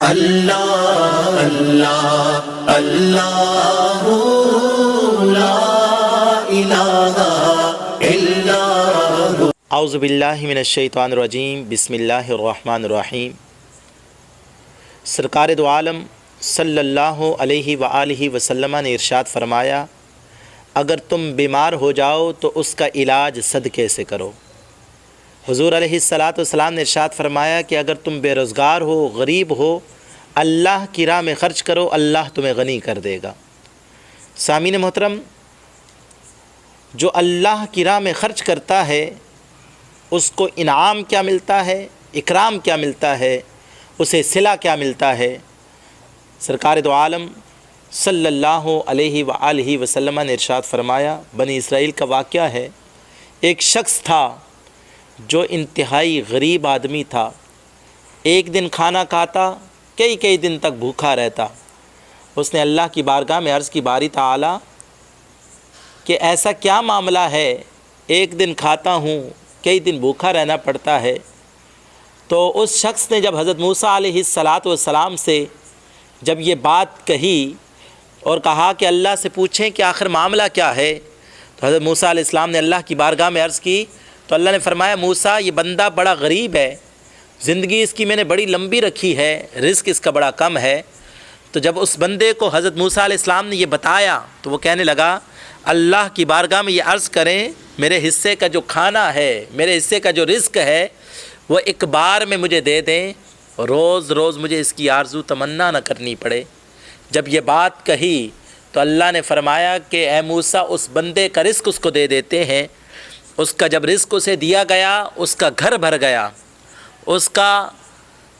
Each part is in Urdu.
اللہ اللہ اللہ لا الہ الا ہو۔ اعوذ باللہ من الشیطان الرجیم، بسم اللہ الرحمن الرحیم۔ سرکار دو عالم صلی اللہ علیہ وآلہ وسلم نے ارشاد فرمایا، اگر تم بیمار ہو جاؤ تو اس کا علاج صدقے سے کرو۔ حضور علیہ الصلاۃ والسلام نے ارشاد فرمایا کہ اگر تم بے روزگار ہو، غریب ہو، اللہ کی راہ میں خرچ کرو، اللہ تمہیں غنی کر دے گا۔ سامعین محترم، جو اللہ کی راہ میں خرچ کرتا ہے اس کو انعام کیا ملتا ہے، اکرام کیا ملتا ہے، اسے صلہ کیا ملتا ہے۔ سرکار دو عالم صلی اللہ علیہ وآلہ وسلم نے ارشاد فرمایا، بنی اسرائیل کا واقعہ ہے، ایک شخص تھا جو انتہائی غریب آدمی تھا، ایک دن کھانا کھاتا، کئی دن تک بھوکا رہتا۔ اس نے اللہ کی بارگاہ میں عرض کی، باری تعالیٰ کہ ایسا کیا معاملہ ہے، ایک دن کھاتا ہوں، کئی دن بھوکا رہنا پڑتا ہے۔ تو اس شخص نے جب حضرت موسیٰ علیہ السلام سے جب یہ بات کہی اور کہا کہ اللہ سے پوچھیں کہ آخر معاملہ کیا ہے، تو حضرت موسیٰ علیہ السلام نے اللہ کی بارگاہ میں عرض کی، تو اللہ نے فرمایا، موسیٰ یہ بندہ بڑا غریب ہے، زندگی اس کی میں نے بڑی لمبی رکھی ہے، رزق اس کا بڑا کم ہے۔ تو جب اس بندے کو حضرت موسیٰ علیہ السلام نے یہ بتایا تو وہ کہنے لگا، اللہ کی بارگاہ میں یہ عرض کریں، میرے حصے کا جو کھانا ہے، میرے حصے کا جو رزق ہے، وہ ایک بار میں مجھے دے دیں، روز روز مجھے اس کی آرزو تمنا نہ کرنی پڑے۔ جب یہ بات کہی تو اللہ نے فرمایا کہ اے موسیٰ، اس بندے کا رزق اس کو دے دیتے ہیں۔ اس کا جب رزق اسے دیا گیا، اس کا گھر بھر گیا، اس کا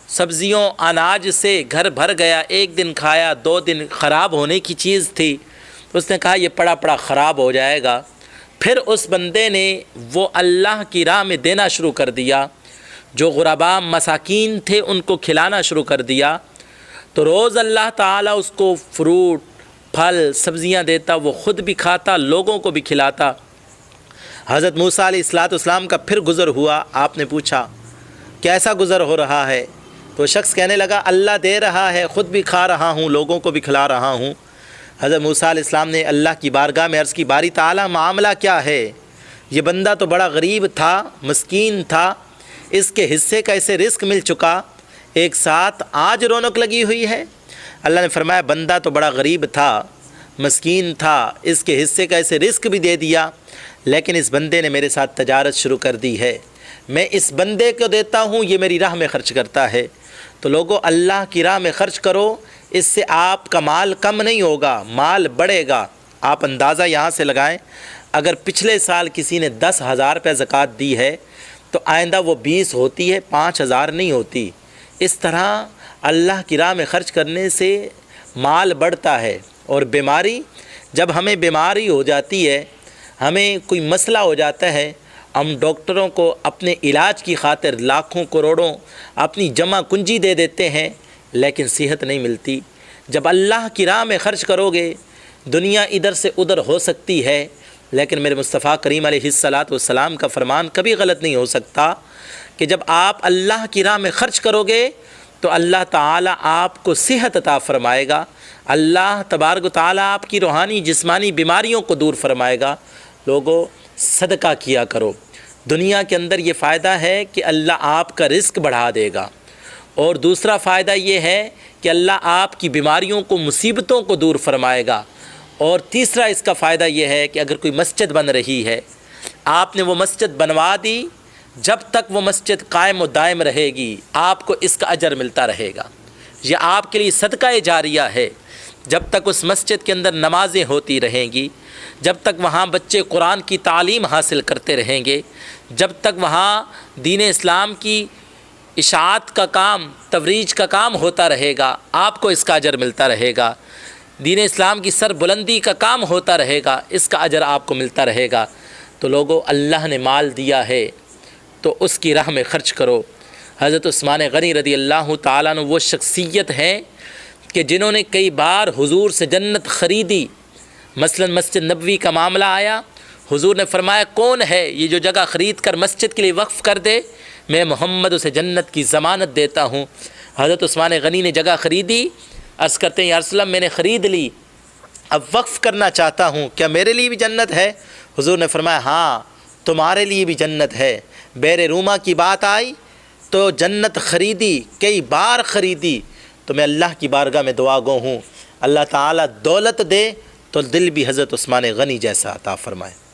سبزیوں اناج سے گھر بھر گیا۔ ایک دن کھایا، 2 دن خراب ہونے کی چیز تھی، اس نے کہا یہ پڑا خراب ہو جائے گا۔ پھر اس بندے نے وہ اللہ کی راہ میں دینا شروع کر دیا، جو غرباء مساکین تھے ان کو کھلانا شروع کر دیا۔ تو روز اللہ تعالیٰ اس کو فروٹ، پھل، سبزیاں دیتا، وہ خود بھی کھاتا، لوگوں کو بھی کھلاتا۔ حضرت موسیٰ علیہ السلام کا پھر گزر ہوا، آپ نے پوچھا کیسا گزر ہو رہا ہے؟ تو شخص کہنے لگا، اللہ دے رہا ہے، خود بھی کھا رہا ہوں، لوگوں کو بھی کھلا رہا ہوں۔ حضرت موسیٰ علیہ السلام نے اللہ کی بارگاہ میں عرض کی، باری تعالیٰ معاملہ کیا ہے؟ یہ بندہ تو بڑا غریب تھا، مسکین تھا، اس کے حصے کا اسے رزق مل چکا، ایک ساتھ آج رونق لگی ہوئی ہے۔ اللہ نے فرمایا، بندہ تو بڑا غریب تھا، مسکین تھا، اس کے حصے کا اسے رزق بھی دے دیا، لیکن اس بندے نے میرے ساتھ تجارت شروع کر دی ہے، میں اس بندے کو دیتا ہوں، یہ میری راہ میں خرچ کرتا ہے۔ تو لوگوں، اللہ کی راہ میں خرچ کرو، اس سے آپ کا مال کم نہیں ہوگا، مال بڑھے گا۔ آپ اندازہ یہاں سے لگائیں، اگر پچھلے سال کسی نے 10,000 روپے زکوٰۃ دی ہے تو آئندہ وہ 20 ہوتی ہے، 5,000 نہیں ہوتی۔ اس طرح اللہ کی راہ میں خرچ کرنے سے مال بڑھتا ہے۔ اور بیماری، جب ہمیں بیماری ہو جاتی ہے، ہمیں کوئی مسئلہ ہو جاتا ہے، ہم ڈاکٹروں کو اپنے علاج کی خاطر لاکھوں کروڑوں اپنی جمع کنجی دے دیتے ہیں، لیکن صحت نہیں ملتی۔ جب اللہ کی راہ میں خرچ کرو گے، دنیا ادھر سے ادھر ہو سکتی ہے، لیکن میرے مصطفیٰ کریم علیہ الصلاۃ والسلام کا فرمان کبھی غلط نہیں ہو سکتا کہ جب آپ اللہ کی راہ میں خرچ کرو گے تو اللہ تعالیٰ آپ کو صحت عطا فرمائے گا، اللہ تبارک و تعالیٰ آپ کی روحانی جسمانی بیماریوں کو دور فرمائے گا۔ لوگوں، صدقہ کیا کرو، دنیا کے اندر یہ فائدہ ہے کہ اللہ آپ کا رزق بڑھا دے گا، اور دوسرا فائدہ یہ ہے کہ اللہ آپ کی بیماریوں کو، مصیبتوں کو دور فرمائے گا، اور تیسرا اس کا فائدہ یہ ہے کہ اگر کوئی مسجد بن رہی ہے، آپ نے وہ مسجد بنوا دی، جب تک وہ مسجد قائم و دائم رہے گی آپ کو اس کا اجر ملتا رہے گا، یہ آپ کے لیے صدقہ جاریہ ہے۔ جب تک اس مسجد کے اندر نمازیں ہوتی رہیں گی، جب تک وہاں بچے قرآن کی تعلیم حاصل کرتے رہیں گے، جب تک وہاں دین اسلام کی اشاعت کا کام، ترویج کا کام ہوتا رہے گا، آپ کو اس کا اجر ملتا رہے گا۔ دین اسلام کی سر بلندی کا کام ہوتا رہے گا، اس کا اجر آپ کو ملتا رہے گا۔ تو لوگوں، اللہ نے مال دیا ہے تو اس کی راہ میں خرچ کرو۔ حضرت عثمان غنی رضی اللہ تعالیٰ عنہ وہ شخصیت ہیں کہ جنہوں نے کئی بار حضور سے جنت خریدی۔ مثلا مسجد نبوی کا معاملہ آیا، حضور نے فرمایا، کون ہے یہ جو جگہ خرید کر مسجد کے لیے وقف کر دے، میں محمد اسے جنت کی ضمانت دیتا ہوں۔ حضرت عثمان غنی نے جگہ خریدی، عرض کرتے ہیں یا رسول اللہ میں نے خرید لی، اب وقف کرنا چاہتا ہوں، کیا میرے لیے بھی جنت ہے؟ حضور نے فرمایا ہاں تمہارے لیے بھی جنت ہے۔ بیر روما کی بات آئی تو جنت خریدی، کئی بار خریدی، تو میں اللہ کی بارگاہ میں دعا گو ہوں اللہ تعالیٰ دولت دے تو دل بھی حضرت عثمان غنی جیسا عطا فرمائے۔